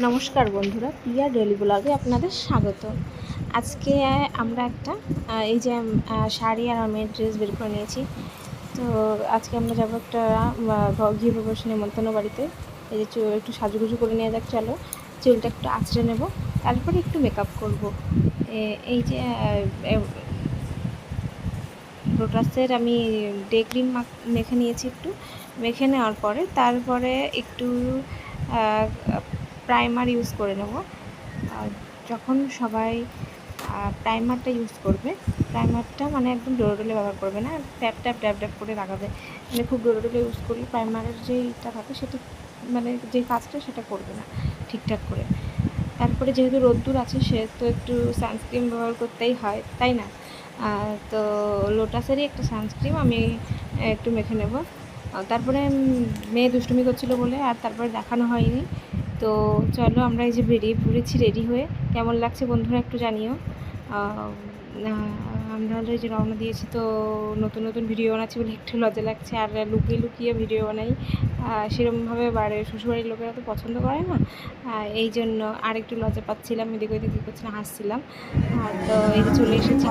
নমস্কার বন্ধুরা, প্রিয়া ডেলি ব্লগে আপনাদের স্বাগত। আজকে আমরা একটা এই যে শাড়ি আর আমি ড্রেস বের করে নিয়েছি। তো আজকে আমরা যাবো একটা গৃহপ্রবেশ নেমন্তন্ন বাড়িতে। এই যে একটু সাজুগুজু করে নিয়ে যাক, চলো। চুলটা একটু আঁচড়ে নেব, তারপরে একটু মেকআপ করব। এই যে লোটাসের আমি ডে ক্রিম মেখে নিয়েছি। একটু মেখে নেওয়ার পরে তারপরে একটু প্রাইমার ইউজ করে নেব। যখন সবাই প্রাইমারটা ইউজ করবে, প্রাইমারটা মানে একদম ডোলে ব্যবহার করবে না, ট্যাপ ট্যাপ ট্যাপ ট্যাপ করে লাগাবে। মানে খুব ডোলে ইউজ করলে প্রাইমারের যেইটা থাকে সেটা মানে যে কাজটা সেটা করবে না ঠিকঠাক করে। তারপরে যেহেতু রোদ্দুর আছে সেহেতু একটু সানস্ক্রিন ব্যবহার করতেই হয়, তাই না? তো লোটাসেরই একটা সানস্ক্রিন আমি একটু মেখে নেব। তারপরে মেয়ে দুষ্টুমি করছিল বলে আর তারপরে দেখানো হয়নি। তো চলো আমরা এই যে বেরিয়ে পড়েছি রেডি হয়ে। কেমন লাগছে বন্ধুরা একটু জানিও। আমরা হলো এই যে রওনা দিয়েছি। তো নতুন নতুন ভিডিও বানাচ্ছি বলে একটু লজ্জা লাগছে, আর লুকিয়ে লুকিয়ে ভিডিও বানাই। সেরকমভাবে শ্বশুরবাড়ির লোকেরা তো পছন্দ করে না, এই জন্য আর একটু লজ্জা পাচ্ছিলাম, এদিক ওইদিক কী করছিলাম, হাসছিলাম। তো এই যে চলে এসেছি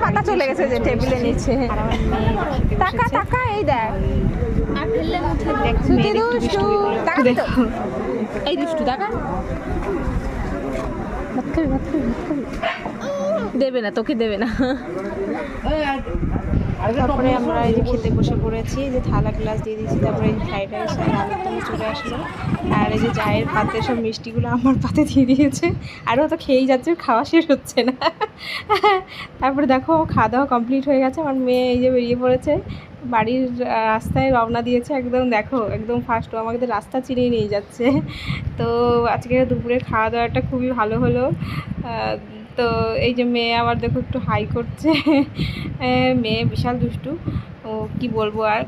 পাতা চলে গেছে যে টেবিলে নিচে। আর আমার মেয়ে টাকা টাকা এই দেখ এই দুষ্টু টাকা দেবে না, তোকে দেবে না। তারপরে আমরা এই যে খেতে বসে পড়েছি, যে থালা গ্লাস দিয়ে দিয়েছি। তারপরে এই ফ্রাইড রাইস আর আলুর দম চলে আসলো। আর এই যে চায়ের পাতে সব মিষ্টিগুলো আমার পাতে দিয়ে দিয়েছে, আরও তো খেয়েই যাচ্ছে, খাওয়া শেষ হচ্ছে না। তারপরে দেখো খাওয়া দাওয়া কমপ্লিট হয়ে গেছে। আমার মেয়ে এই যে বেরিয়ে পড়েছে, বাড়ির রাস্তায় রওনা দিয়েছে। একদম দেখো, একদম ফার্স্ট ও আমাদের রাস্তা চিনিয়ে নিয়ে যাচ্ছে। তো আজকে দুপুরের খাওয়া দাওয়াটা খুবই ভালো হলো। তো এই যে মেয়ে আবার দেখো একটু হাই করছে। মেয়ে বিশাল দুষ্টু, ও কি বলবো। আর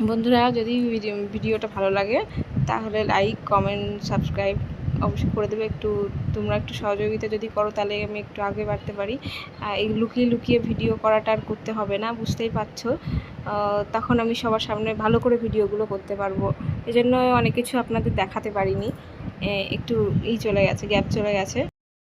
বন্ধুরা, যদি ভিডিওটা ভালো লাগে তাহলে লাইক, কমেন্ট, সাবস্ক্রাইব অবশ্যই করে দেবে। তোমরা একটু সহযোগিতা যদি করো তাহলে আমি একটু আগে বাড়তে পারি। এই লুকিয়ে লুকিয়ে ভিডিও করাটা আর করতে হবে না, বুঝতেই পারছো। তখন আমি সবার সামনে ভালো করে ভিডিওগুলো করতে পারবো। এই জন্য অনেক কিছু আপনাদের দেখাতে পারিনি, একটু চলে গেছে, গ্যাপ চলে গেছে।